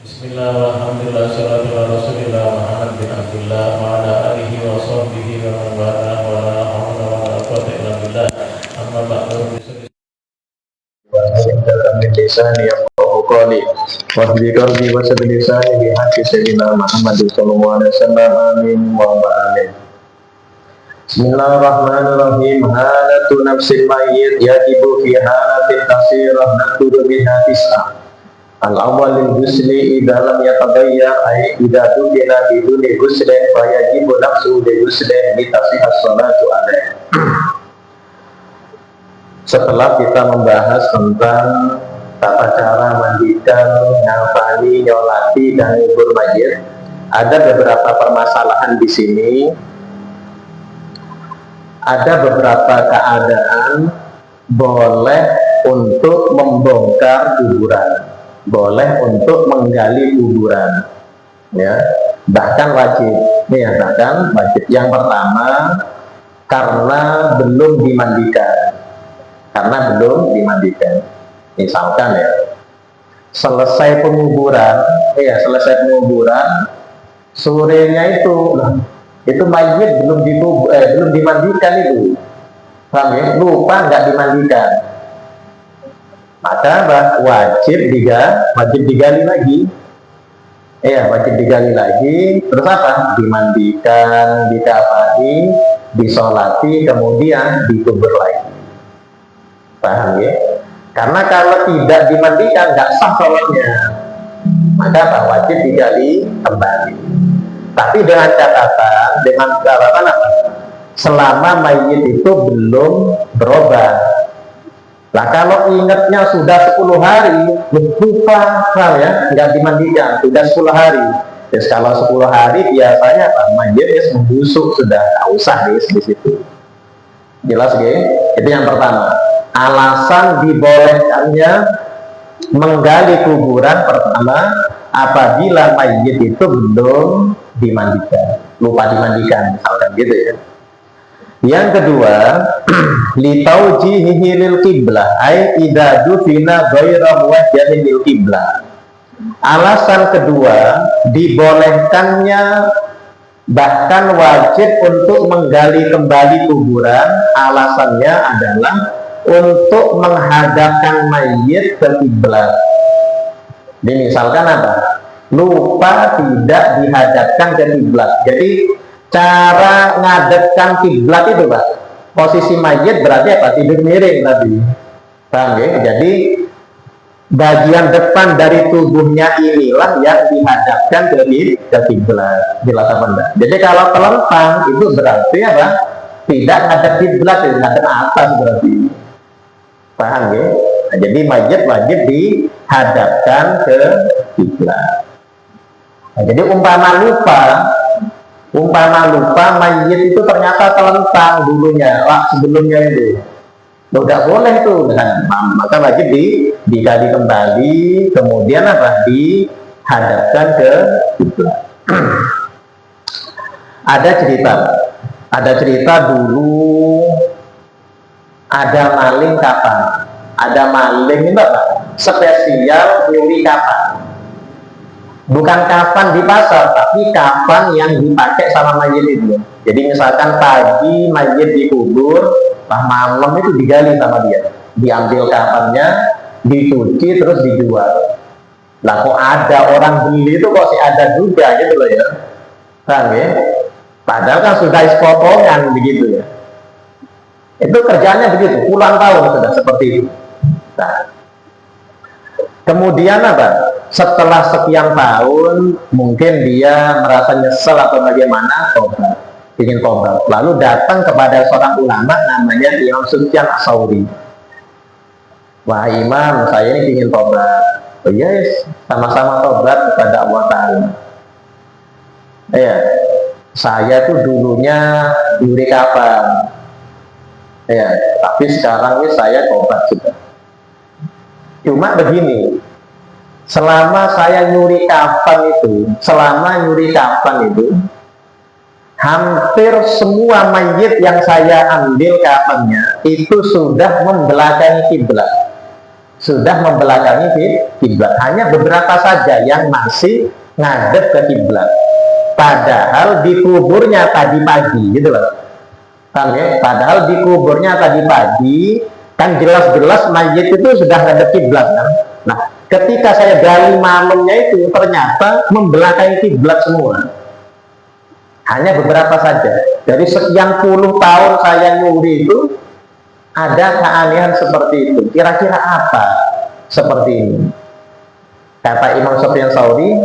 Bismillah, alhamdulillah, salatu ala rasulillah Muhammad bin Abdullah wa ala alihi wa sahbihi wa man wala wa la hawla wa la quwwata illa billah. Amma ba'du. Min lisani yafqahu qawli wa bi qalbi wa sabbi lisani bi haqqi sayyidina Muhammad sallallahu alaihi wasallam. Amin wa amin. Bismillahirrahmanirrahim. Halatu nafsil mayyit yajibu fi halatin kasirah natudu biha tis'ah. Al-awwal al-ghusli idza lam yatabayyan ay idza dubina biduni ghuslin fa yajibu nafsu bi ghuslin li tasihha as-salatu alaihi. Setelah kita membahas tentang tata cara mandikan, nyafani, nyolati, dan ngubur mayit, ada beberapa permasalahan di sini. Ada beberapa keadaan boleh untuk membongkar kuburan, boleh untuk menggali kuburan, ya, bahkan wajib. Ya, bahkan wajib. Yang pertama, karena belum dimandikan. Misalkan ya, selesai penguburan, sorenya itu mayit belum dimandikan itu, paham ya? Lupa nggak dimandikan, maka wajib digali lagi. Wajib digali lagi. Terus apa? Dimandikan, dikafani, disolati, kemudian dikubur lagi. Paham ya? Karena kalau tidak dimandikan nggak sah sholatnya, maka wajib digali kembali. Tapi dengan catatan apa? Selama mayit itu belum berobat. Nah, kalau ingatnya sudah 10 hari, lupa, ya, nggak dimandikan, sudah 10 hari. Terus kalau 10 hari biasanya mayit membusuk, sudah nggak usah di situ. Jelas ya? Itu yang pertama. Alasan dibolehkannya menggali kuburan pertama, apabila mayit itu belum dimandikan, lupa dimandikan, misalkan gitu ya. Yang kedua, li taujihihi lil qiblah ay idza dufina ghaira muwajjahin lil qiblah. Alasan kedua, dibolehkannya bahkan wajib untuk menggali kembali kuburan, alasannya adalah untuk menghadapkan mayit ke kiblat. Jadi misalkan apa? Lupa tidak dihadapkan ke kiblat. Jadi cara ngadepkan kiblat itu, Pak, posisi mayit berarti apa? Tidur miring tadi. Paham ya? Jadi bagian depan dari tubuhnya inilah yang dihadapkan ke kiblat. Jelas apa enggak? Jadi kalau telentang itu berarti apa? Tidak ngadep kiblat, ngadep atas berarti. Paham ya? Nah, jadi mayit wajib dihadapkan ke kiblat. Nah, jadi umpama lupa mayit itu ternyata telentang dulunya, sebelumnya itu, nggak boleh tuh. Nah, maka wajib digali kembali, kemudian apa? Dihadapkan ke kiblat. Ada cerita dulu. Ada maling kapan? Ada maling itu apa? Spesial nyuri kapan. Bukan kapan di pasar, tapi kapan yang dipakai sama mayit itu. Jadi misalkan pagi mayit dikubur, malam itu digali sama dia. Diambil kapannya, dicuci, terus dijual. Lah kok ada orang beli itu kok ada juga gitu loh ya. Paham ya? Padahal kan sudah potongan begitu ya. Itu kerjanya begitu, puluhan tahun sudah seperti itu. Nah, kemudian apa? Setelah sekian tahun, mungkin dia merasa nyesel atau bagaimana, ingin tobat. Lalu datang kepada seorang ulama namanya Imam Sufyan Ats-Tsauri. Wah Imam, saya ini ingin tobat. Oh iya, sama-sama tobat kepada Allah Ta'ala. Ya, saya tuh dulunya nyuri kapan. Ya, tapi sekarang ini saya tobat sudah. Cuma begini, selama nyuri kapan itu, hampir semua mayit yang saya ambil kapannya itu sudah membelakangi kiblat. sudah membelakangi kiblat. Hanya beberapa saja yang masih ngadep ke kiblat. Padahal di kuburnya tadi pagi, gitu loh. Paham ya? Padahal di kuburnya tadi pagi kan jelas-jelas mayit itu sudah ngadep kiblat kan. Nah, ketika saya gali malamnya itu ternyata membelakangi kiblat semua. Hanya beberapa saja. Dari sekian puluh tahun saya nyuri itu ada keanehan seperti itu. Kira-kira apa seperti ini? Kata Imam Sufyan Tsauri,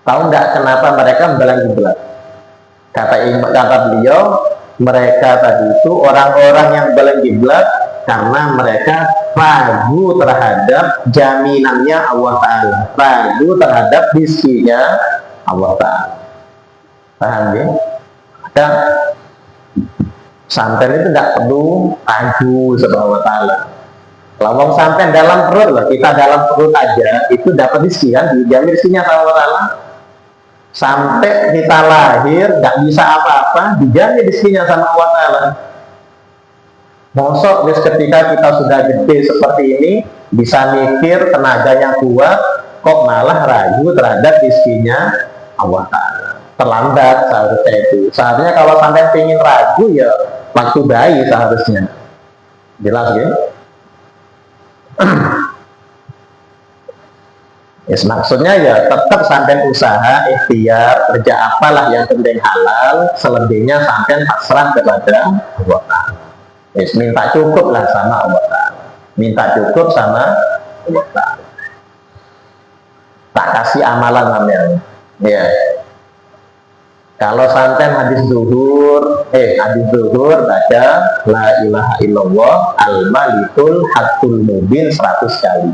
tahu nggak kenapa mereka membelakangi kiblat? Kata beliau, mereka tadi itu orang-orang yang membelakangi kiblat karena mereka ragu terhadap jaminannya Allah Ta'ala, ragu terhadap rizkinya Allah Ta'ala. Paham ya? Maka santen itu tidak perlu ragu sama Allah Ta'ala. Kalau santen dalam perut loh, kita dalam perut aja itu dapat rizki kan, dijamin rizkinya sama Allah Ta'ala. Sampai kita lahir nggak bisa apa-apa, dijamin rizkinya sama Allah Ta'ala. Mosok ketika kita sudah gede seperti ini, bisa mikir, tenaganya kuat, kok malah ragu terhadap rizkinya Allah Ta'ala. Terlambat seharusnya itu. Seharusnya kalau sampai pengen ragu ya waktu bayi seharusnya. Jelas ya? Yes, maksudnya ya tetap sampai usaha, ikhtiar, kerja apalah yang penting halal, selebihnya sampai pasrah kepada Allah Ta'ala. Yes, minta cukup lah sama Allah Ta'ala. Minta cukup sama Allah Ta'ala. Tak kasih amalan namanya. Ya. Kalau santen hadis zuhur baca la ilaha illallah al-malikul haqqul mubin 100 kali.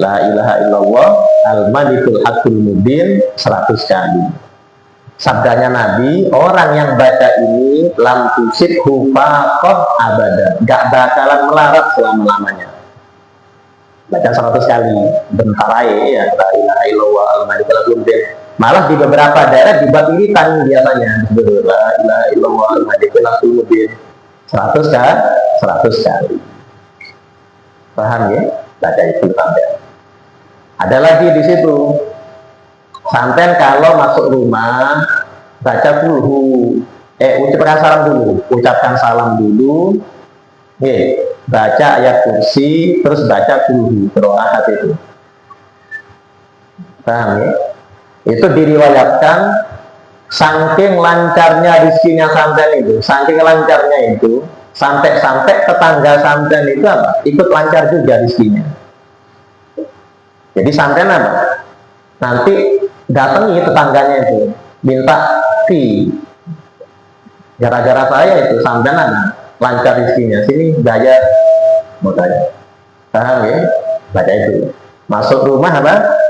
La ilaha illallah al-malikul haqqul mubin 100 kali. Sabdanya Nabi, orang yang baca ini lam tusib hufaqah abada, gak bakalan melarat selama-lamanya. Baca 100 kali, bentar aja ya, la ilaha illallah al-malikul haqqul mubin. Malah di beberapa daerah dibuat iritan biasanya. La ilaha illallah al-malikul haqqul mubin 100 kali. Paham ya? Baca itu sampai. Ada lagi di situ. Santen kalau masuk rumah baca kulhu. Ucapkan salam dulu. Baca ayat kursi, terus baca kulhu, qiraat itu. Paham ya? Itu diriwayatkan saking lancarnya rizkinya santen itu, saking lancarnya itu, sampai tetangga santen itu apa? Ikut lancar juga rizkinya. Jadi santen apa? Nanti datangi tetangganya itu, minta fee. Gara-gara saya itu santen ada lancar rizkinya. Sini bayar, mau tanya. Paham ya? Baca itu. Masuk rumah apa?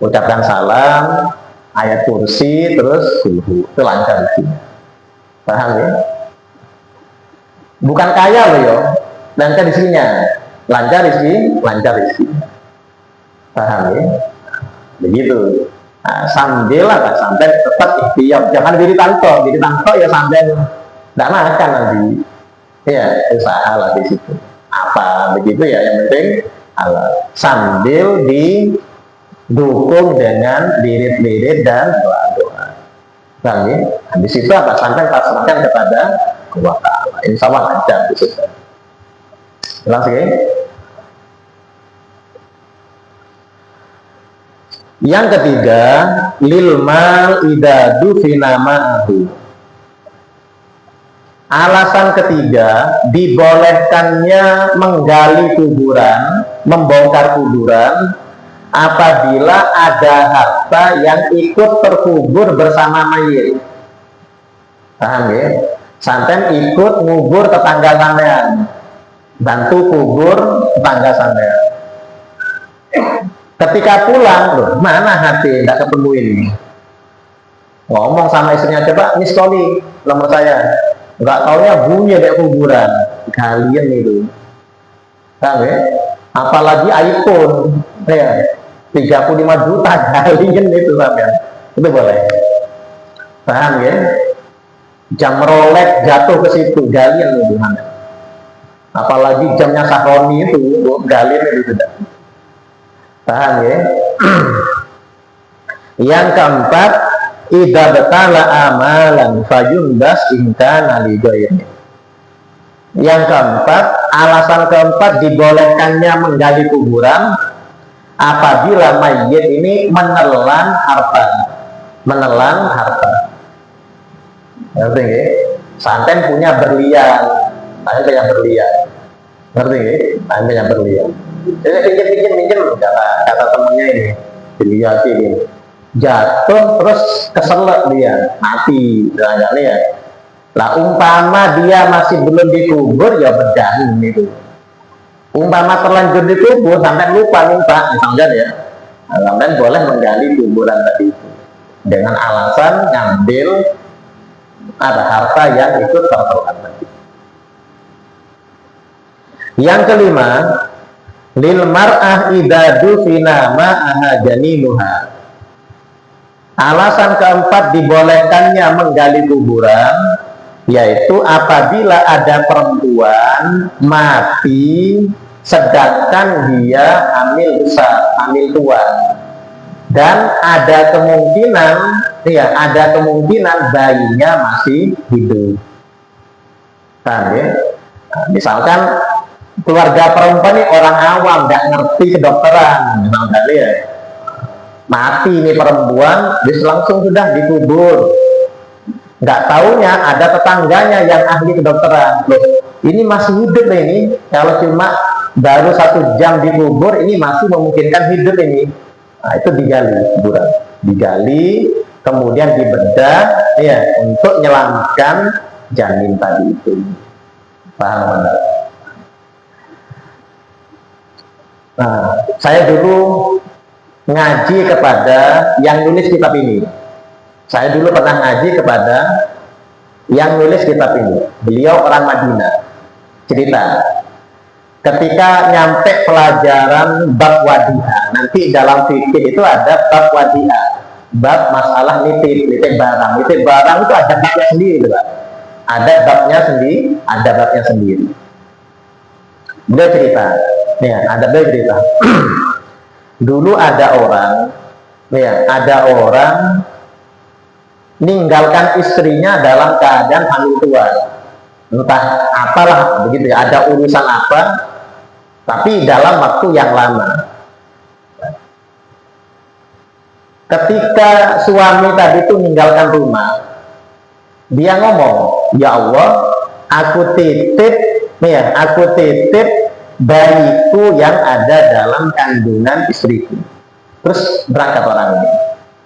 Ucapkan salam, ayat kursi, terus kulhu. Itu lancar rizkinya. Paham ya? Bukan kaya loh ya, lancar rizkinya. Lancar rizki. Paham ya? Begitu. Nah, sambil apa? Sampai tetap ikhtiar. Jangan diri tanto ya sampai tidak makan nanti. Ya, usaha lah di situ. Apa begitu ya? Yang penting halal. Sambil didukung dengan lirit-lirit dan doa-doa. Paham ya? Habis itu apa? Sampai pasrahkan kepada Allah Ta'ala. Insya Allah lancar di situ. Jelas ya? Yang ketiga, lil mal idadu finama'ahu. Alasan ketiga, dibolehkannya menggali kuburan, membongkar kuburan apabila ada harta yang ikut terkubur bersama mayit. Paham ya? Santen ikut ngubur tetangga sampean, bantu kubur tetangga sampean. Ketika pulang, loh, mana hati tidak ketemu ini? Ngomong sama istrinya, coba miskoli nomor saya. Nggak taunya bunyi dari kuburan. Kalian itu, paham ya? Apalagi iPhone, ya 35 juta kalian itu sampean. Itu boleh. Paham ya? Jam Rolex jatuh ke situ, kalian itu mana? Apalagi jamnya sahroni itu, galin itu sudah. Paham ya? Yang keempat, idza batala amalan fayundas ingkana li ghairi. Yang keempat, alasan keempat dibolehkannya menggali kuburan apabila mayit ini menelan harta. Menelan harta. Ngerti nggih? Santen punya berlian, saya punya berlian. Ngerti nggih? Saya punya berlian. Jadi pinjam kata temennya ini, dilihat ini. Jatuh terus keselak dia, mati, jangan ya. Lah umpama dia masih belum dikubur ya berjalan itu. Umpama terlanjur dikubur sampai lupa misalnya ya. Sampai boleh menggali kuburan tadi itu dengan alasan ngambil ada harta yang ikut tertelan tadi. Yang kelima, lil mar'ah idza dufina ma'aha janinuha. Alasan keempat dibolehkannya menggali kuburan yaitu apabila ada perempuan mati sedangkan dia hamil besar, hamil tua, dan ada kemungkinan bayinya masih hidup. Nah, ya. Misalkan keluarga perempuan ini orang awam, nggak ngerti kedokteran, misalkan ya, mati ini perempuan, bis langsung sudah dikubur. Nggak taunya ada tetangganya yang ahli kedokteran. Loh, ini masih hidup ini. Kalau cuma baru 1 jam dikubur, ini masih memungkinkan hidup ini. Nah, itu digali kuburan. Digali, kemudian dibedah, ya, untuk menyelamatkan janin tadi itu. Paham? Nah, saya dulu ngaji kepada yang nulis kitab ini. Saya dulu pernah ngaji kepada yang nulis kitab ini. Beliau orang Madinah. Cerita, ketika nyampe pelajaran bab wadiah, nanti dalam fikih itu ada bab wadiah, bab masalah nitip barang. Nitip barang itu ada babnya sendiri, Pak. Ada babnya sendiri. Beliau cerita, beliau cerita. Dulu ada orang meninggalkan istrinya dalam keadaan hamil tua, entah apalah begitu ya, ada urusan apa, tapi dalam waktu yang lama. Ketika suami tadi itu meninggalkan rumah, dia ngomong, ya Allah, aku titip bayiku yang ada dalam kandungan istriku. Terus berangkat orang ini,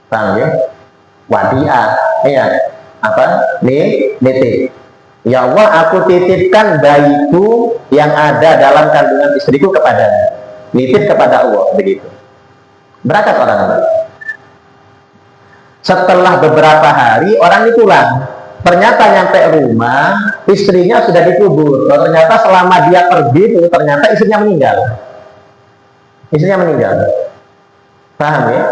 paham ya? Wadiah, nitip. Ya Allah, aku titipkan bayiku yang ada dalam kandungan istriku kepadanya. Nitip kepada Allah, begitu. Berangkat orang ini. Setelah beberapa hari, orang ini pulang. Ternyata nyampe rumah, istrinya sudah dikubur. Ternyata selama dia pergi itu, ternyata istrinya meninggal. Paham ya?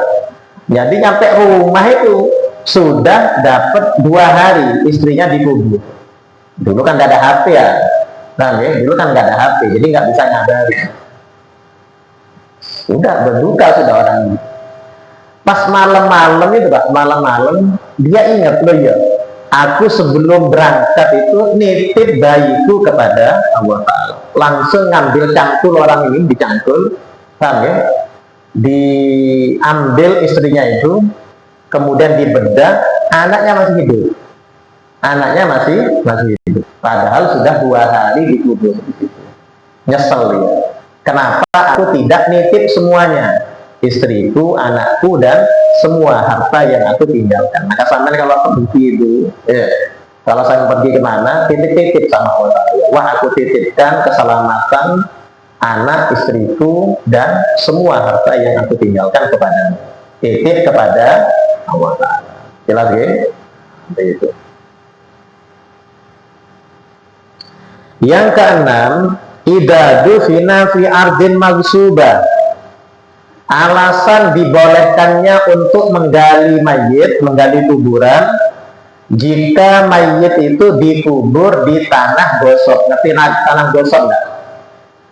Jadi nyampe rumah itu sudah dapat 2 hari istrinya dikubur. Dulu kan nggak ada HP ya. Paham ya? Dulu kan nggak ada HP, jadi nggak bisa nyadari. Sudah berduka sudah orang ini. Pas malam-malam itu, Pak, dia ingat loh ya. Aku sebelum berangkat itu nitip bayiku kepada Allah Ta'ala. Langsung ngambil cangkul orang ini, dicangkul, paham ya? Diambil istrinya itu, kemudian dibedah, anaknya masih hidup. Padahal sudah 2 hari dikubur. Nyesel ya. Kenapa aku tidak nitip semuanya? Istriku, anakku, dan semua harta yang aku tinggalkan. Maka sampai kalau pergi itu, kalau saya pergi kemana, titip sama Allah. Wah, aku titipkan keselamatan anak, istriku, dan semua harta yang aku tinggalkan kepada titip kepada Allah Ta'ala. Jelas ya? Itu. Yang keenam, idadu fina fi ardin maghsubah. Alasan dibolehkannya untuk menggali mayit, menggali kuburan Jika mayit itu dikubur di tanah gosok, ngerti tanah gosok nggak?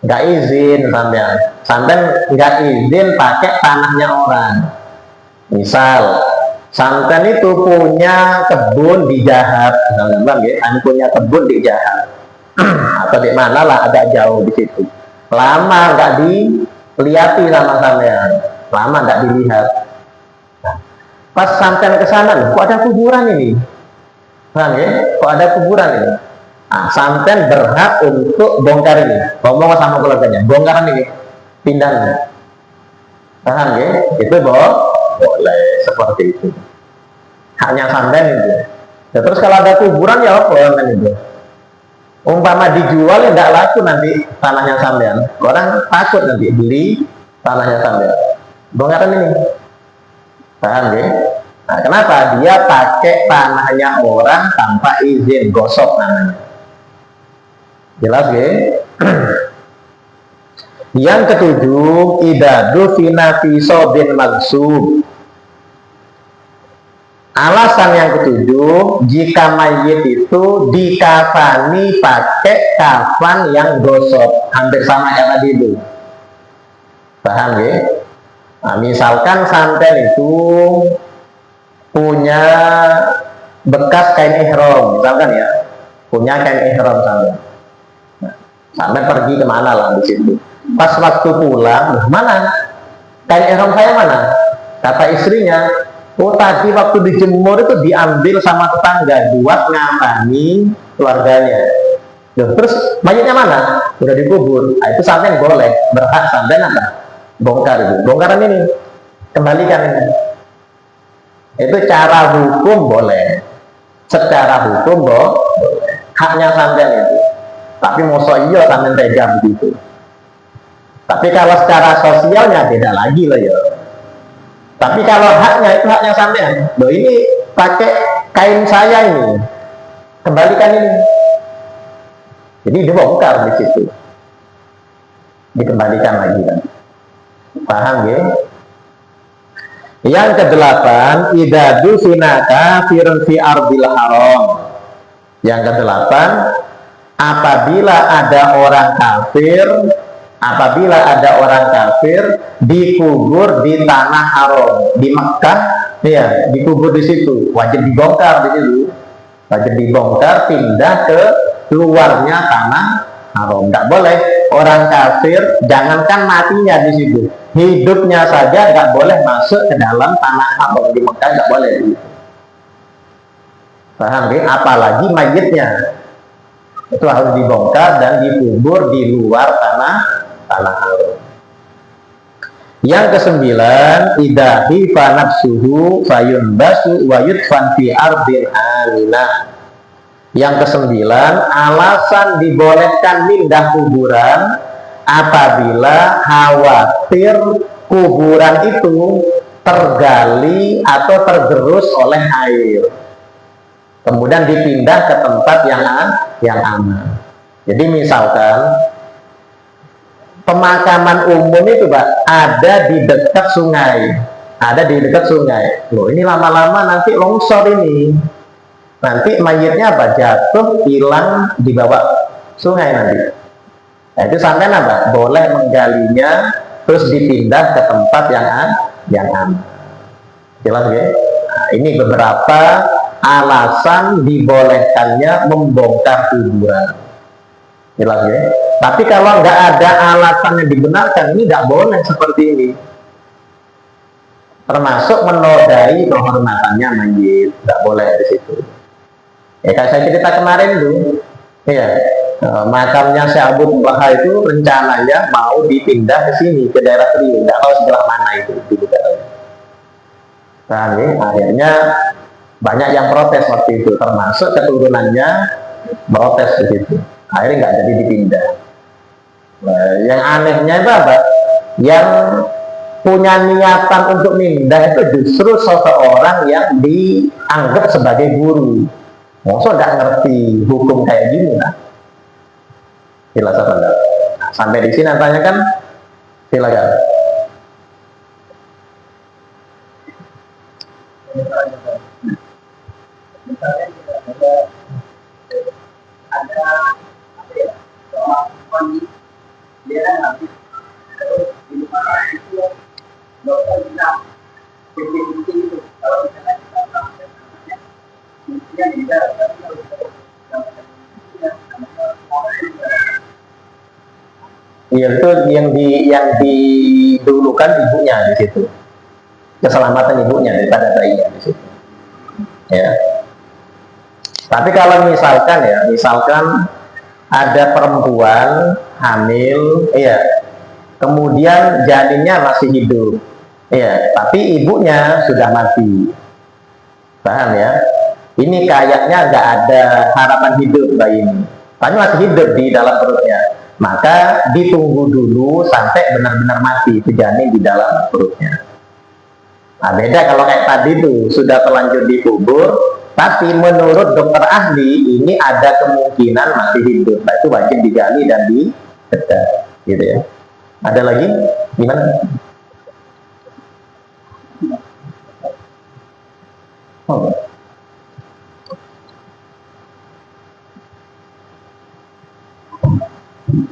Nggak izin sampean, sampean nggak izin pakai tanahnya orang. Misal, sampean itu punya kebun di Jahat, misalnya, punya kebun di Jahat, atau di mana lah, agak jauh di situ. Lama nggak dilihati sama sampean, lama nggak dilihat. Pas sampean ke sana, kok ada kuburan ini? Paham ya? Kok ada kuburan ini? Nah, sampean berhak untuk bongkar ini. Ngomong sama keluarganya, bongkaran ini, pindah. Paham ya? Itu boleh seperti itu. Haknya sampean itu. Ya, terus kalau ada kuburan ya apa yang itu? Umpama dijual ya nggak laku nanti tanahnya sampean. Orang takut nanti beli tanahnya sampean. Bongkaran ini. Paham ya? Nah, kenapa? Dia pakai tanahnya orang tanpa izin, gosok namanya. Jelas ya? Yang ketujuh, idadu finafi sobin maksub. Alasan yang ketujuh, jika mayit itu dikafani pakai kafan yang gosok, hampir sama yang tadi itu. Paham ya? Nah, misalkan sampai itu punya bekas kain ihram, misalkan ya, punya kain ihram sampai. Nah, sampai pergi kemana lah di situ. Pas waktu pulang, mana kain ihram saya mana? Kata istrinya, oh tadi waktu dijemur itu diambil sama tetangga buat ngapani keluarganya. Terus mayatnya mana? Udah dikubur. Nah, itu sampai boleh, berhak sampai apa? Bongkar itu. Bongkaran ini, kembalikan ini. Itu cara hukum boleh, secara hukum boleh, haknya sampean itu. Tapi mosok iya sampean tega begitu. Tapi kalau secara sosialnya beda lagi loh ya. Tapi kalau haknya itu haknya sampean. Loh ini pakai kain saya ini, kembalikan ini. Jadi dibongkar di situ, dikembalikan lagi kan. Paham ya? Yang kedelapan, idadu finaka firun fi ardil haram. Yang kedelapan, apabila ada orang kafir dikubur di tanah haram di Mekah, ya dikubur di situ, wajib dibongkar di situ, wajib dibongkar, pindah ke luarnya tanah haram. Nggak boleh orang kafir, jangankan matinya di situ, hidupnya saja nggak boleh masuk ke dalam tanah haram di Mekah, nggak boleh. Paham ya? Apalagi mayitnya itu harus dibongkar dan dikubur di luar tanah haram. Yang kesembilan, idahi fanafsuhu fayunbasu wa yudfan fi ardin aminah. Yang kesembilan, alasan dibolehkan pindah kuburan apabila khawatir kuburan itu tergali atau tergerus oleh air, kemudian dipindah ke tempat yang aman. Jadi misalkan pemakaman umum itu Pak ada di dekat sungai, loh ini lama-lama nanti longsor ini, nanti mayitnya apa? Jatuh, hilang, dibawa sungai nanti. Nah, itu sampai apa? Boleh menggalinya terus dipindah ke tempat yang aman. Jelas ya? Nah, ini beberapa alasan dibolehkannya membongkar kuburan. Jelas ya? Tapi kalau nggak ada alasan yang dibenarkan, ini nggak boleh seperti ini. Termasuk menodai kehormatannya mayit, nggak boleh di situ. Ya kayak saya cerita kemarin tuh, ya makamnya Syekh Abu Talha itu rencananya mau dipindah ke sini, ke daerah Priuk, nggak tahu sebelah mana itu di daerah. Nah, akhirnya banyak yang protes waktu itu, termasuk keturunannya protes begitu. Akhirnya nggak jadi dipindah. Nah, yang anehnya itu apa? Yang punya niatan untuk pindah itu justru seseorang yang dianggap sebagai guru. Masa nggak ngerti hukum kayak gini lah. Jelas apa enggak? Nah, sampai di sini tanya kan, silakan. Itu yang didulukan ibunya di situ, keselamatan ibunya daripada bayinya di situ. Ya. Tapi kalau misalkan ada perempuan hamil, ya, kemudian janinnya masih hidup, ya, tapi ibunya sudah mati, paham ya? Ini kayaknya nggak ada harapan hidup bayi ini, tapi masih hidup di dalam perutnya. Maka ditunggu dulu sampai benar-benar mati itu janin di dalam perutnya. Nah, beda kalau kayak tadi tuh sudah terlanjur dikubur, tapi menurut dokter ahli ini ada kemungkinan masih hidup. Nah, itu wajib digali dan dibedah, gitu ya. Ada lagi? Gimana? Oh.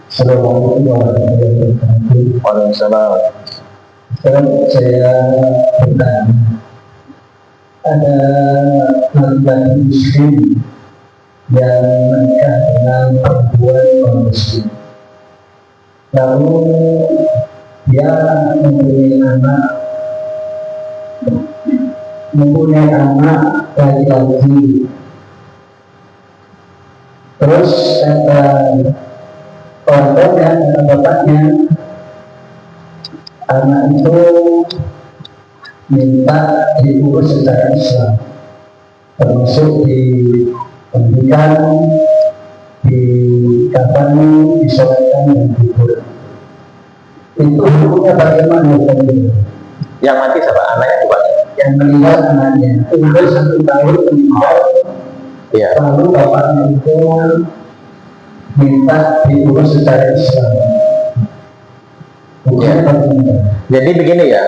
Assalamualaikum warahmatullahi wabarakatuh. Waalaikumsalam. Sekarang saya bertanya, ada laki-laki muslim yang menikah dengan perempuan non-muslim, lalu dia mempunyai anak laki-laki, terus kata orang tuanya, kata bapaknya, anak itu minta diurus secara Islam, termasuk di pendidikan, di kafani, disolatkan dan dikubur. Itu hukumnya bagaimana? Yang mati siapa? Anaknya bukan? Yang meninggal anaknya, umur 1 tahun meninggal. Ya. Lalu bapaknya itu minta diurus secara Islam. Ya. Jadi begini ya,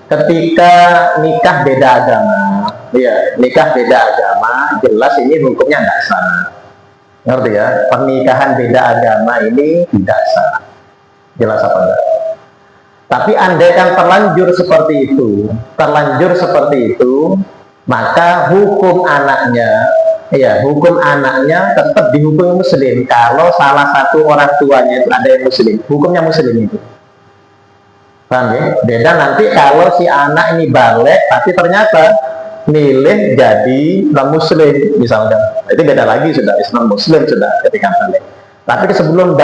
ketika nikah beda agama, ya, nikah beda agama, jelas ini hukumnya tidak sah. Ngerti ya? Pernikahan beda agama ini tidak sah. Jelas apa enggak? Tapi andai kan terlanjur seperti itu, maka hukum anaknya, ya, hukum anaknya tetap dihukum muslim. Kalau salah satu orang tuanya itu ada yang muslim, hukumnya muslim itu. Paham ya? Beda nanti kalau si anak ini balik, tapi ternyata milih jadi non-muslim misalnya, itu beda lagi, sudah Islam muslim sudah ketika balik. Tapi sebelum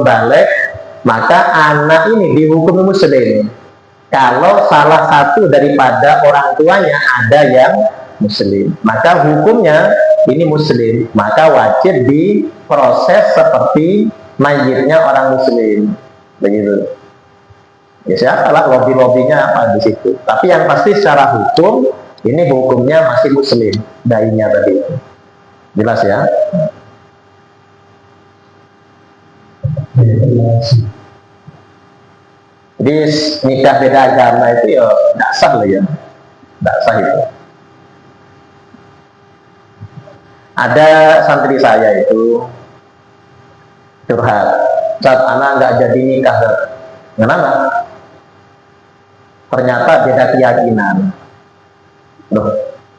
balik, maka anak ini dihukum muslim. Kalau salah satu daripada orang tuanya ada yang muslim, maka hukumnya ini muslim, maka wajib diproses seperti mayitnya orang muslim, begitu. Ya siapalah lobby-lobbynya apa di situ. Tapi yang pasti secara hukum ini hukumnya masih muslim, bayinya tadi. Jelas ya? Jadi nikah beda agama itu ya tidak sah lah ya, tidak sah itu. Ada santri saya itu curhat, saat anak nggak jadi nikah, kenapa? Ternyata beda keyakinan. Loh,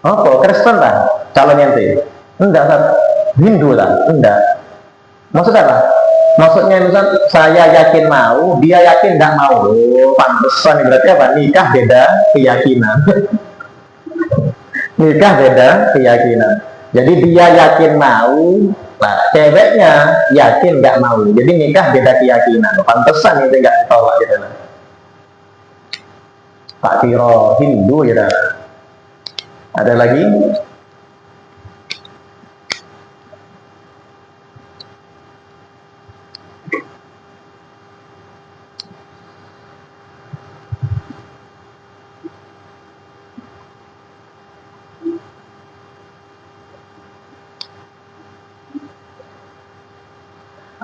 oh, Kristen lah calonnya itu? Enggak, Hindu lah, enggak. Maksudnya apa? Maksudnya misalnya saya yakin mau, dia yakin tidak mau. Oh, pantesan berarti apa? Nikah beda keyakinan. Nikah beda keyakinan. Jadi dia yakin mau, nah ceweknya yakin nggak mau. Jadi nikah beda keyakinan. Pantesan itu nggak ditolak gitu. Pak Tiro Hindu gitu. Ada lagi?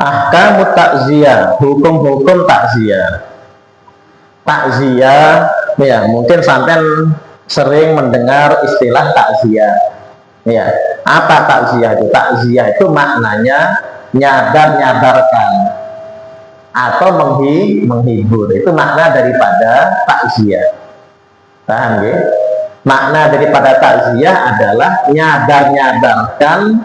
Ahkamu takziah, hukum-hukum takziah. Takziah, ya mungkin sampai sering mendengar istilah takziah. Ya, apa takziah itu? Takziah itu maknanya nyadar-nyadarkan atau menghibur. Itu makna daripada takziah. Paham ya? Makna daripada takziah adalah nyadar-nyadarkan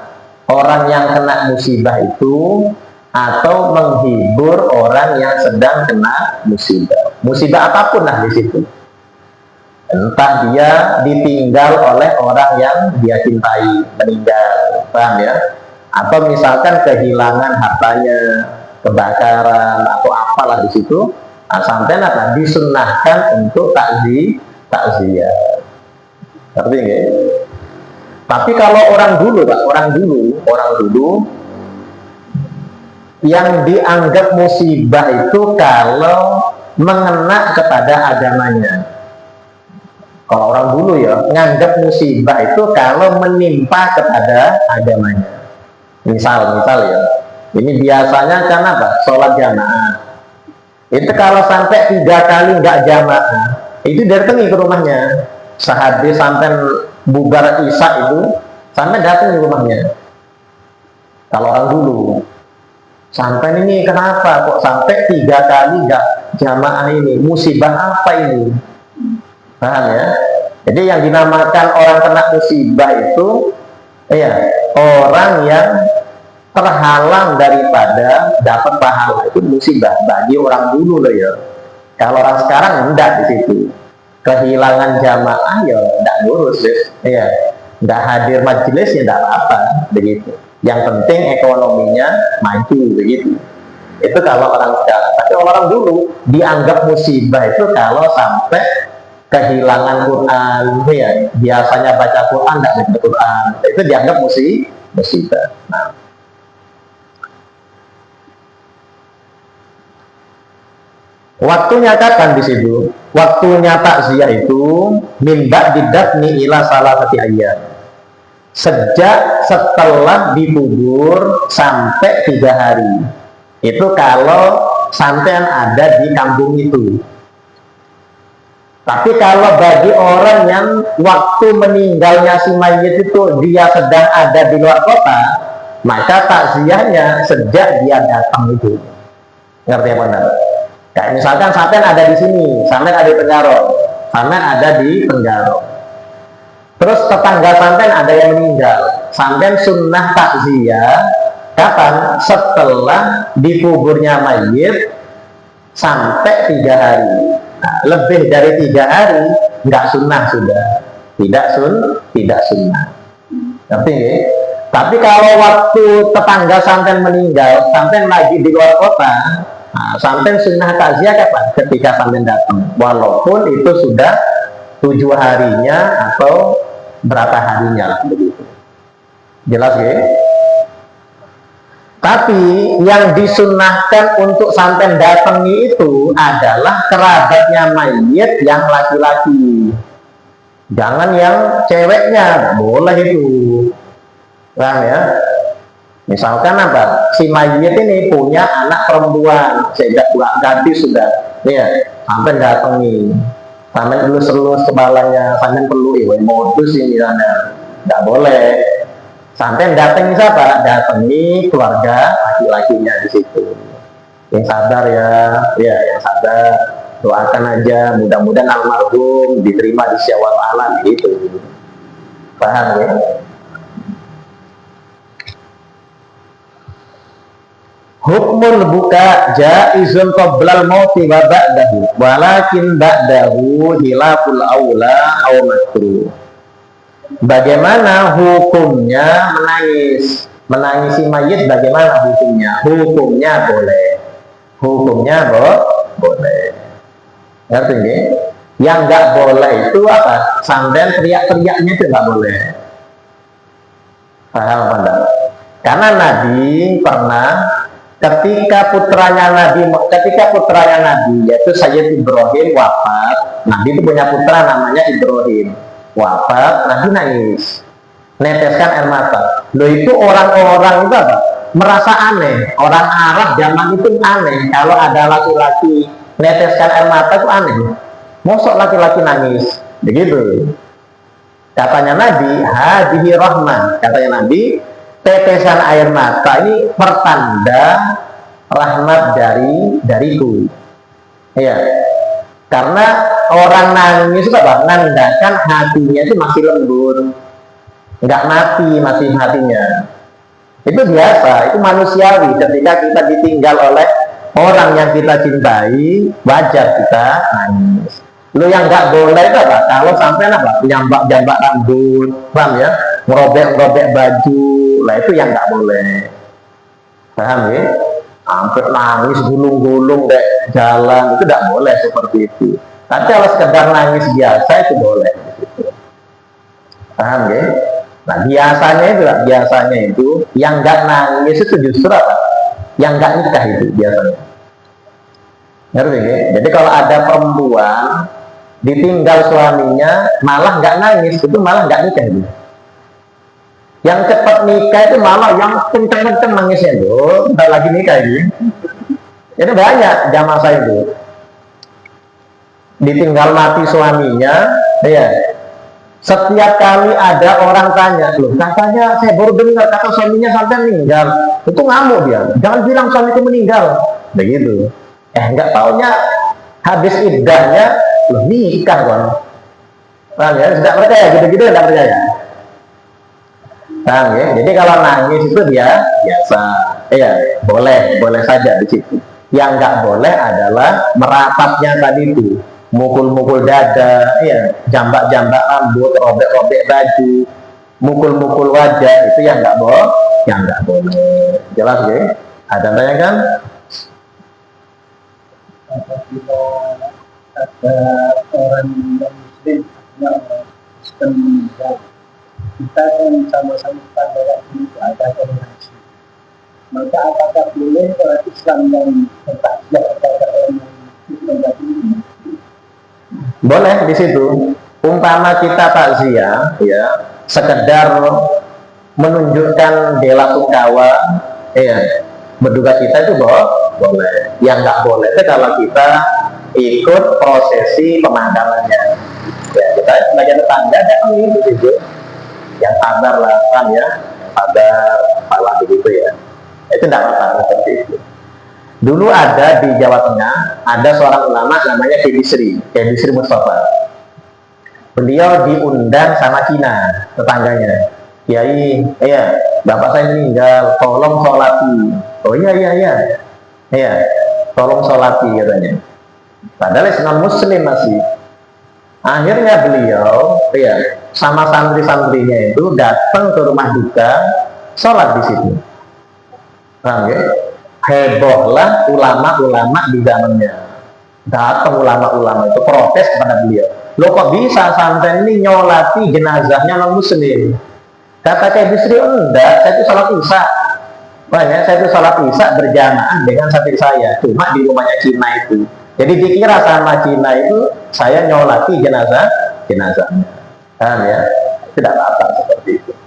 orang yang kena musibah itu atau menghibur orang yang sedang kena musibah. Musibah apapun lah di situ. Entah dia ditinggal oleh orang yang dia cintai, meninggal, paham ya? Atau misalkan kehilangan hartanya, kebakaran atau apalah di situ, sampai apa? Disunnahkan untuk takziah. Ngerti nggak? Tapi kalau orang dulu, Pak, orang dulu yang dianggap musibah itu kalau mengena kepada agamanya. Kalau orang dulu ya, nganggap musibah itu kalau menimpa kepada agamanya. Misal ya, ini biasanya kan apa? Sholat jamaah. Itu kalau sampai 3 kali nggak jamaah, itu datangi ke rumahnya. Sehabis sampai bubar isya itu, sampai datang di rumahnya. Kalau orang dulu, sampai ini kenapa kok sampai 3 kali nggak jamaah ini? Musibah apa ini? Paham ya? Jadi yang dinamakan orang kena musibah itu, ya orang yang terhalang daripada dapat pahala, itu musibah bagi orang dulu loh ya. Kalau orang sekarang enggak di situ. Kehilangan jamaah ya enggak ngurus ya. Enggak hadir majelis ya enggak apa-apa begitu. Yang penting ekonominya maju begitu. Itu kalau orang sekarang. Tapi orang dulu dianggap musibah itu kalau sampai kehilangan Quran ya. Biasanya baca Quran enggak baca Quran. Itu dianggap musibah. Nah, waktunya kapan di situ? Waktunya takziah itu minta didafni ila salah satu ayat. Sejak setelah dikubur sampai 3 hari. Itu kalau sampean ada di kampung itu. Tapi kalau bagi orang yang waktu meninggalnya si mayit itu dia sedang ada di luar kota, maka takziahnya sejak dia datang itu. Ngerti apa enggak? Kayak misalkan sampean ada di sini, sampean ada di Penjaro, sampean ada di Penjaro. Terus tetangga sampean ada yang meninggal, sampean sunnah takziah kapan? Setelah dikuburnya mayit sampai 3 hari. Nah, lebih dari 3 hari nggak sunnah sudah, tidak sunnah. Ngerti nggih? Tapi kalau waktu tetangga sampean meninggal, sampean lagi di luar kota, nah, sampai sunnah takziah kapan? Ketika sampai datang, walaupun itu sudah 7 harinya atau berapa harinya lah begitu. Jelas ya? Tapi yang disunnahkan untuk sampai datangi itu adalah kerabatnya mayit yang laki-laki. Jangan yang ceweknya, boleh itu. Paham ya? Misalkan apa? Si mayit ini punya anak perempuan, sejak bulan gadis sudah, ya, sampai datangi, sampai elus-elus kepalanya, sampai perlu modus ini sana, nggak boleh. Sampai datangi siapa? Datangi keluarga laki-lakinya di situ. Yang sadar ya, yang sadar, doakan aja, mudah-mudahan almarhum diterima di syawal alam gitu. Paham ya? Hukmul buka jaizun qoblal mauti wa ba'dahu walakin ba'dahu hilaful aula aw makruh. Bagaimana hukumnya menangisi mayit? Bagaimana hukumnya? Hukumnya boleh. Ngerti nggih? Yang nggak boleh itu apa? Sampean teriak-teriaknya itu nggak boleh. Paham apa enggak? Karena Nabi pernah ketika putranya Nabi yaitu Sayyid Ibrahim wafat. Nabi itu punya putra namanya Ibrahim wafat, Nabi nangis, neteskan air mata. Loh, itu orang-orang itu apa? Merasa aneh. Orang Arab zaman itu aneh kalau ada laki-laki neteskan air mata, itu aneh. Mosok laki-laki nangis begitu. Katanya Nabi, hadihi rahmah. Katanya Nabi, tetesan air mata ini pertanda rahmat dariku. Iya. Karena orang nangis itu apa? Menandakan hatinya itu masih lembut, nggak mati masih hatinya. Itu biasa, itu manusiawi. Ketika kita ditinggal oleh orang yang kita cintai, wajar kita nangis. Lu yang nggak boleh itu apa? Kalau sampai apa? Jambak-jambak rambut, paham ya? Merobek-merobek baju, lah itu yang nggak boleh. Paham ya? Sampai nangis gulung-gulung deh jalan, itu tidak boleh seperti itu. Tapi kalau sekedar nangis biasa itu boleh. Paham ya? Nah biasanya itu yang nggak nangis itu justru apa? Yang nggak nikah itu biasanya. Ngerti ya? Jadi kalau ada perempuan ditinggal suaminya malah nggak nangis, itu malah nggak nikah itu. Yang cepat nikah itu malah yang kenceng-kenceng nangisnya itu, bentar lagi nikah ini. Itu banyak jamaah saya itu. Ditinggal mati suaminya, ya. Setiap kali ada orang tanya, loh katanya saya baru dengar kata suaminya sampai meninggal, itu ngamuk dia. Jangan bilang suami itu meninggal, begitu. Nggak taunya habis iddahnya, loh nikah kan? Paham ya? Tidak percaya gitu-gitu, tidak percaya. Paham ya? Jadi kalau nangis itu dia biasa, ya boleh saja di situ. Yang nggak boleh adalah meratapnya tadi itu. Mukul-mukul dada, ya, jambak-jambak rambut, robek-robek baju, mukul-mukul wajah, itu yang nggak boleh, Jelas ya? Ada tanya kan? Apabila ada orang yang muslim, yang meninggal, kita kan sama-sama pada waktu itu ada koordinasi. Maka apakah boleh orang Islam yang bertakziah kepada orang yang meninggal ini? Boleh di situ. Umpama kita takziah, ya, sekedar menunjukkan bela sungkawa, ya, berduka kita itu boleh. Yang nggak boleh itu kalau kita ikut prosesi pemakamannya. Ya, kita sebagai tetangga jangan ikut itu. Yang sabar lah, kan ya, sabar, salah begitu ya. Itu tidak apa-apa seperti itu. Dulu ada di Jawa Tengah, ada seorang ulama namanya Kiai Bisri Mustafa. Beliau diundang sama Cina, tetangganya. Kiai, bapak saya meninggal, tolong sholati. Oh iya, tolong sholati katanya. Padahal non muslim masih. Akhirnya beliau, sama santri-santrinya itu datang ke rumah duka, sholat di situ. Paham ya? Hebohlah ulama-ulama di zamannya. Datang ulama-ulama itu protes kepada beliau. Lo kok bisa sampai ini nyolati jenazahnya non muslim? Kata Kiai Bisri, enggak, saya itu sholat isya. Banyak, saya itu sholat isya berjamaah dengan santri saya, cuma di rumahnya Cina itu. Jadi dikira sama Cina itu saya nyolati jenazahnya. Paham ya? Tidak apa-apa seperti itu.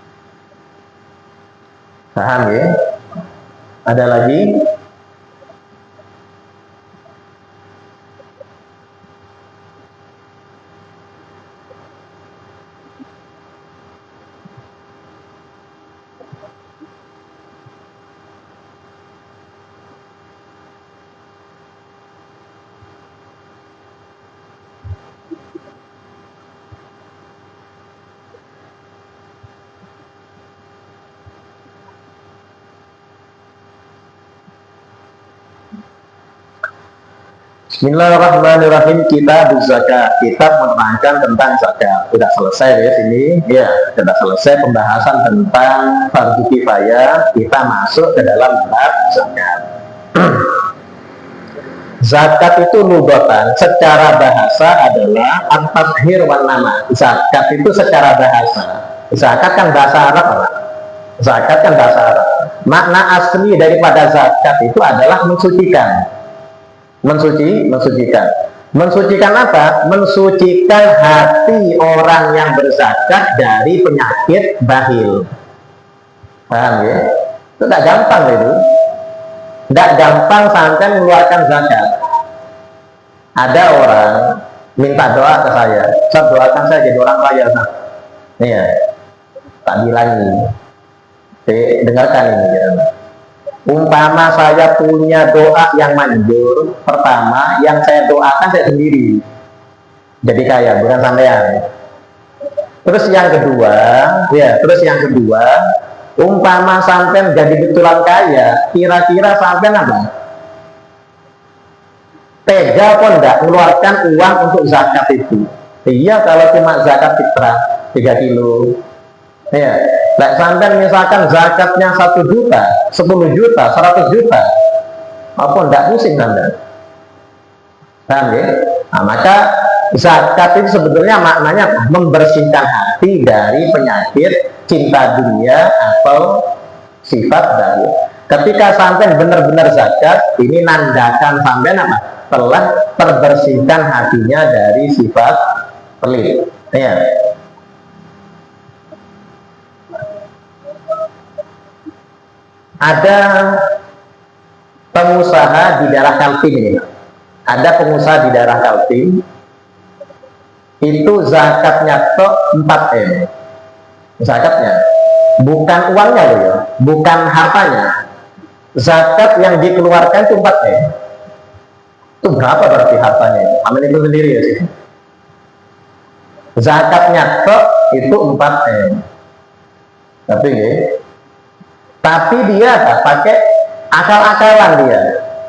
Paham ya? Ada lagi? Bismillahirrahmanirrahim. Kitab zakat, kitab menerangkan tentang zakat. Sudah selesai ya sini, ya sudah selesai pembahasan tentang fardu kifayah. Kita masuk ke dalam bab zakat. Zakat itu lugatan, secara bahasa adalah at-tathhir wan nama. Zakat itu secara bahasa. Zakat kan bahasa Arab, Pak. Zakat kan bahasa Arab. Makna asli daripada zakat itu adalah mensucikan. Mensucikan apa? Mensucikan hati orang yang berzakat dari penyakit bakhil. Paham ya? Itu tidak gampang itu. Tidak gampang sampai mengeluarkan zakat. Ada orang minta doa ke saya, doakan saya jadi orang kaya. Nih ya, tak bilangi. Dengarkan ini ya. Umpama saya punya doa yang manjur, pertama yang saya doakan saya sendiri jadi kaya, bukan sampean. Terus yang kedua, umpama sampean jadi betulan kaya, kira-kira sampean apa? Tega pun enggak mengeluarkan uang untuk zakat itu? Iya, kalau cuma zakat fitrah 3 kilo. Ya, nah, sampean misalkan zakatnya 1 juta, 10 juta, 100 juta, apa enggak pusing sampean? Paham ya? Nah, maka zakat itu sebetulnya maknanya membersihkan hati dari penyakit cinta dunia atau sifat dahulu. Ketika sampai benar-benar zakat, ini nandakan sampai apa? Telah terbersihkan hatinya dari sifat pelit. Ya. Ada pengusaha di daerah Kaltim ini. Ada pengusaha di daerah Kaltim. Itu zakatnya tok 4M. Zakatnya bukan uangnya loh ya, bukan hartanya. Zakat yang dikeluarkan itu 4M. Itu berapa berarti hartanya? Amin itu sendiri ya sih. Zakatnya tok itu 4M. Tapi dia tak pakai akal-akalan dia.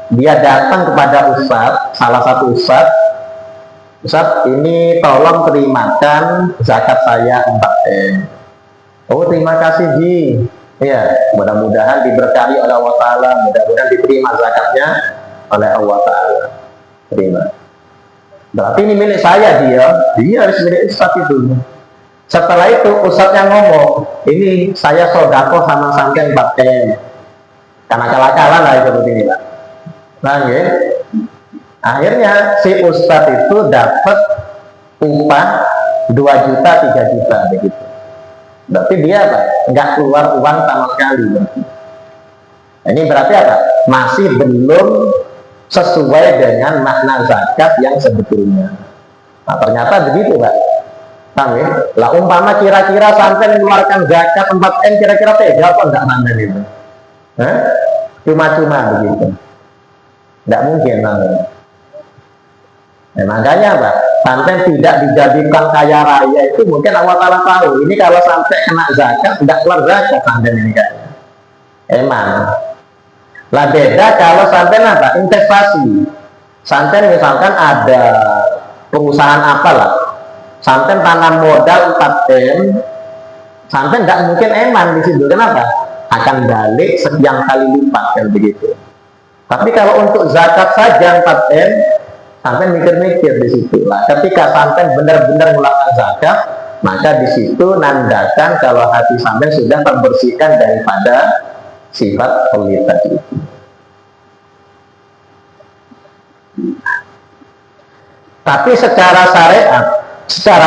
Dia datang kepada ustadz, salah satu ustadz. Ustadz, ini tolong terimakan zakat saya 4M. Oh, terima kasih Ji. Ya, mudah-mudahan diberkahi oleh Allah Ta'ala, mudah-mudahan diterima zakatnya oleh Allah Ta'ala. Terima. Berarti ini milik saya dia harus milik Ustadz itu. Setelah itu Ustadznya ngomong, ini saya sodako sama sampean 4M. Karena kalah-kalah lah seperti ini Pak. Nah, ya. Akhirnya si Ustadz itu dapat upah 2 juta, 3 juta begitu. Berarti dia apa? Nggak keluar uang sama sekali. Ini berarti apa? Masih belum sesuai dengan makna zakat yang sebetulnya. Nah, ternyata begitu Pak. Kami, lah umpama kira-kira sampai mengeluarkan zakat 4M, kira-kira tega apa enggak sampai itu? Cuma-cuma begitu. Enggak mungkin sampai. Nah, makanya Pak, sampai tidak dijadikan kaya raya itu mungkin Allah Ta'ala tahu. Ini kalau sampai kena zakat, tidak keluar zakat sampai ini kayaknya. Emang. Lah beda kalau sampai apa? Investasi. Sampai misalkan ada perusahaan apalah, sampai tanam modal 4M, sampai tidak mungkin eman di situ. Kenapa? Akan balik sekian kali lipat kan begitu. Tapi kalau untuk zakat saja 4M, sampai mikir-mikir di situ lah. Ketika sampai benar-benar melakukan zakat, maka di situ nandakan kalau hati sampai sudah terbersihkan daripada sifat pelit tadi. Tapi secara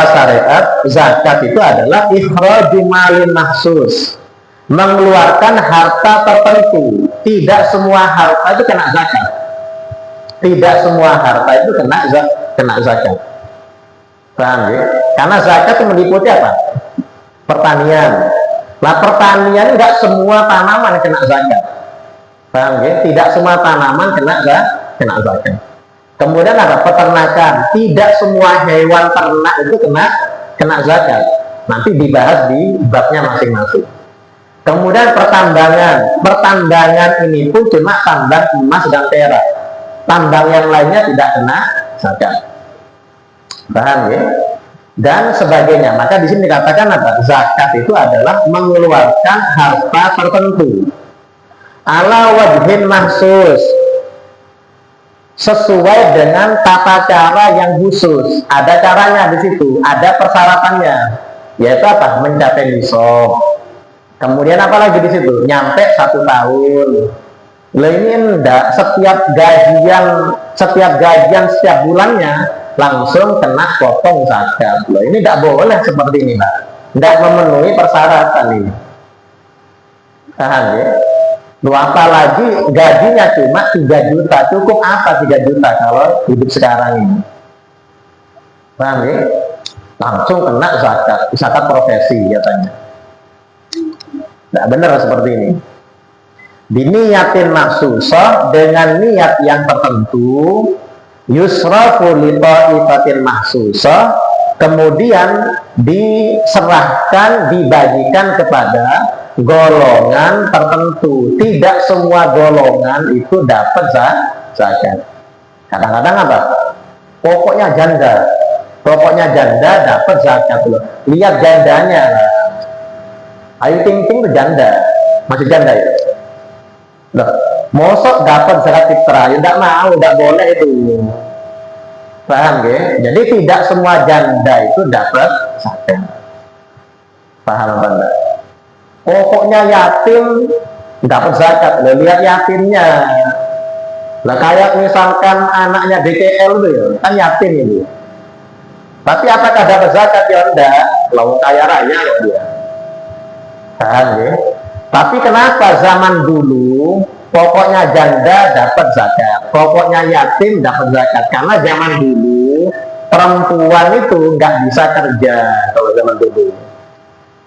syariat zakat itu adalah ikhraju malin mahsus, mengeluarkan harta tertentu. Tidak semua harta itu kena zakat. Tidak semua harta itu kena zakat. Paham ya? Karena zakat itu meliputi apa? Pertanian. Nah, pertanian enggak semua tanaman kena zakat. Paham ya? Tidak semua tanaman kena zakat. Kemudian ada peternakan. Tidak semua hewan ternak itu kena zakat. Nanti dibahas di babnya masing-masing. Kemudian pertambangan. Pertambangan ini pun cuma tambang emas dan perak. Tambang yang lainnya tidak kena zakat. Paham ya? Dan sebagainya. Maka di sini dikatakan apa? Zakat itu adalah mengeluarkan harta tertentu ala wajhin mahsus, sesuai dengan tata cara yang khusus. Ada caranya di situ, ada persyaratannya, yaitu apa? Mencapai nisab. Kemudian apa lagi di situ? Nyampe 1 tahun. Loh, ini enggak setiap gajian setiap bulannya langsung kena potong zakat. Loh, ini enggak boleh seperti ini Pak. Enggak memenuhi persyaratan ini. Paham ya? Loh, apalagi gajinya cuma 3 juta. Cukup apa 3 juta kalau hidup sekarang ini? Paham ya? langsung kena zakat profesi katanya. Nah, benar seperti ini. Diniyatin maksusah dengan niat yang tertentu, yusrafu li ta'ifatin maksusah, kemudian diserahkan, dibagikan kepada golongan tertentu. Tidak semua golongan itu dapat zakat. Kadang-kadang apa? Pokoknya janda dapat zakat loh. Lihat jandanya. Ayu Ting Ting itu janda, masih janda ya. Loh, mosok dapat zakat fitrah, ya tidak mau, tidak boleh itu. Paham ya? Jadi tidak semua janda itu dapat zakat. Paham apa enggak? Pokoknya yatim dapat zakat. Loh, lihat yatimnya. Lah kayak misalkan anaknya DKL itu ya, kan yatim itu. Tapi apakah dapat zakat ya enggak? Lalu kaya raya loh dia. Paham ya? Tapi kenapa zaman dulu pokoknya janda dapat zakat, pokoknya yatim dapat zakat? Karena zaman dulu perempuan itu nggak bisa kerja kalau zaman dulu.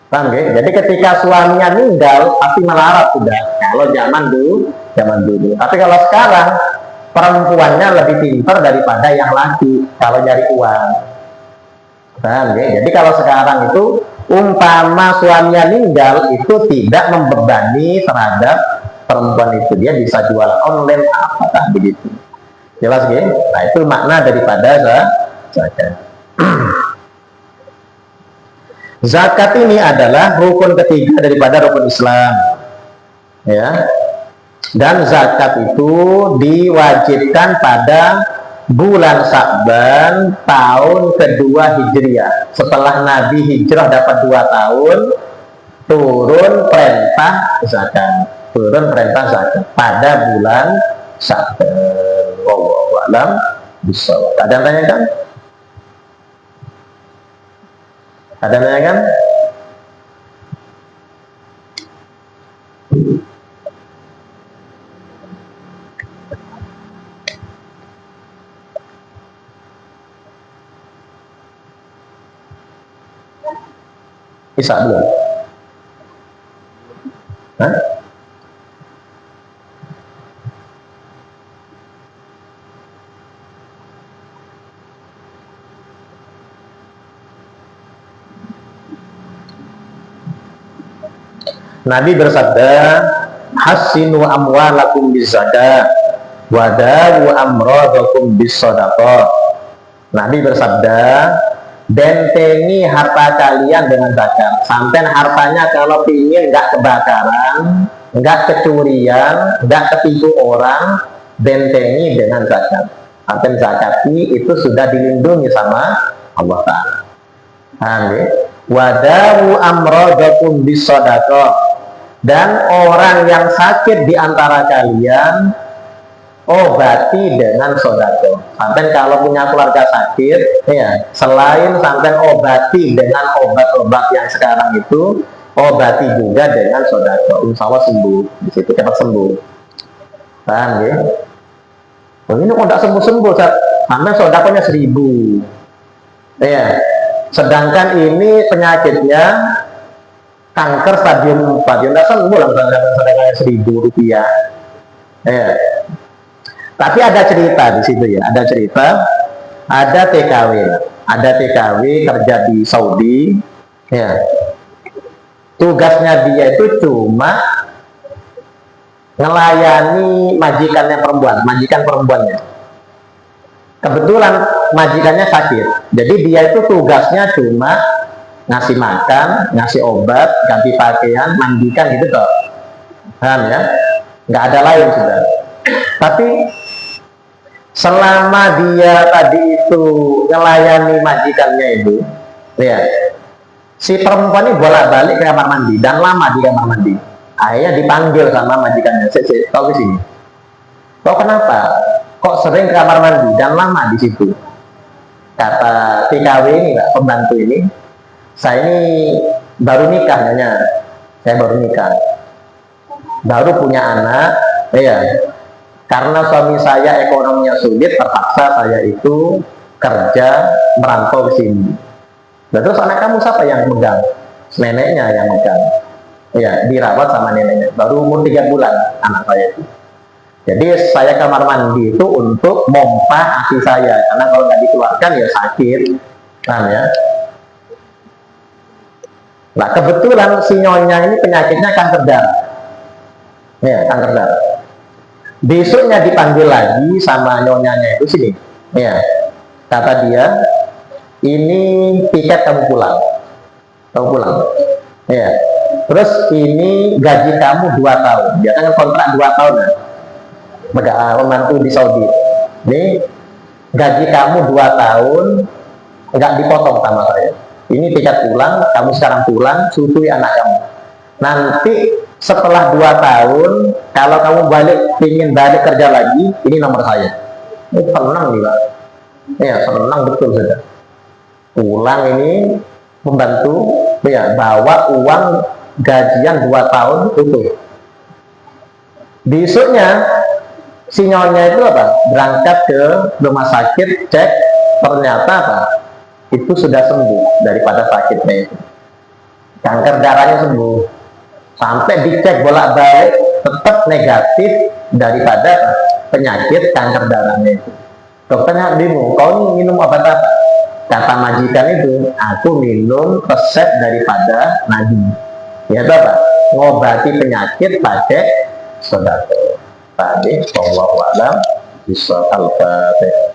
Paham ya? Jadi ketika suaminya meninggal pasti melarat sudah. Kalau zaman dulu. Tapi kalau sekarang perempuannya lebih pintar daripada yang laki kalau nyari uang. Paham ya? Jadi kalau sekarang itu umpama suaminya meninggal itu tidak membebani terhadap perempuan itu, dia bisa jualan online apakah begitu. Jelas ya? Nah itu makna daripada zakat. Zakat ini adalah rukun ketiga daripada rukun Islam, ya. Dan zakat itu diwajibkan pada bulan Sya'ban tahun kedua Hijriah. Setelah Nabi hijrah dapat 2 tahun, turun perintah zakat. Pada bulan Sya'ban. Wallahu a'lam bishawab. Ada yang tanyakan? Ada yang tanyakan? Bisa belum? Hah? Nabi bersabda, "Hassinu amwalakum bizzakat wa dawu amradakum bis-shadaqah." Nabi bersabda, bentengi harta kalian dengan zakat. Sampai hartanya kalau pingin nggak kebakaran, nggak kecurian, nggak ketipu orang, bentengi dengan zakat. Sampai zakati itu sudah dilindungi sama Allah Ta'ala. Paham ya? Wadawu amradakum bis-shadaqah. Dan orang yang sakit di antara kalian obati dengan sodako. Sampai kalau punya keluarga sakit, ya selain sampai obati dengan obat-obat yang sekarang itu, obati juga dengan sodako. Insya Allah sembuh, di situ cepat sembuh. Paham ya? Oh, ini kok tidak sembuh-sembuh, sampai sodakonya 1000. Ya, sedangkan ini penyakitnya kanker stadium 4, ya tidak sembuh lah, sedangkan 1000 rupiah. Ya. Tapi ada cerita di situ ya, ada cerita, ada TKW kerja di Saudi, ya. Tugasnya dia itu cuma ngelayani majikan perempuannya. Kebetulan majikannya sakit, jadi dia itu tugasnya cuma ngasih makan, ngasih obat, ganti pakaian, mandikan gitu toh. Paham ya? Nggak ada lain sudah. Tapi selama dia tadi itu melayani majikannya itu, ya, si perempuan ini bolak-balik ke kamar mandi dan lama di kamar mandi. Akhirnya dipanggil sama majikannya, "Kau ke sini." "Kau kenapa? Kok sering ke kamar mandi dan lama di situ?" Kata TKW ini, Pak, pembantu ini, "Saya ini baru nikah, saya baru nikah, baru punya anak, ya. Karena suami saya ekonominya sulit, terpaksa saya itu kerja merantau ke sini. Nah, terus anak kamu siapa yang megang? Neneknya yang megang. Ya, dirawat sama neneknya. Baru umur 3 bulan anak saya itu. Jadi saya kamar mandi itu untuk mompa ASI saya, karena kalau nggak dikeluarkan ya sakit, kan ya. Nah kebetulan si nyonya ini penyakitnya kanker darah, ya kanker darah. Besoknya dipanggil lagi sama nyonyanya itu sini, ya kata dia, ini tiket kamu pulang, ya. Terus ini gaji kamu 2 tahun, dia kan kontrak 2 tahun ya. Membantu di Saudi. Ini gaji kamu 2 tahun nggak dipotong sama saya. Ini tiket pulang, kamu sekarang pulang, susui anak kamu. Nanti setelah 2 tahun, kalau kamu ingin balik kerja lagi, ini nomor saya. Ini senang nih Pak. Ya senang betul saja. Pulang ini membantu, ya bawa uang gajian 2 tahun utuh. Besoknya si nyonya itu apa? Berangkat ke rumah sakit, cek, ternyata apa? Itu sudah sembuh daripada sakitnya itu. Kanker darahnya sembuh. Sampai dicek bolak-balik tetap negatif daripada penyakit kanker darahnya itu. Dokternya bingung, kau minum obat apa? Kata majikan itu, aku minum resep daripada Nabi. Ya apa? Ngobati penyakit pakai sedekah. Tadi, wallahu a'lam bishawab. Al-Fatihah.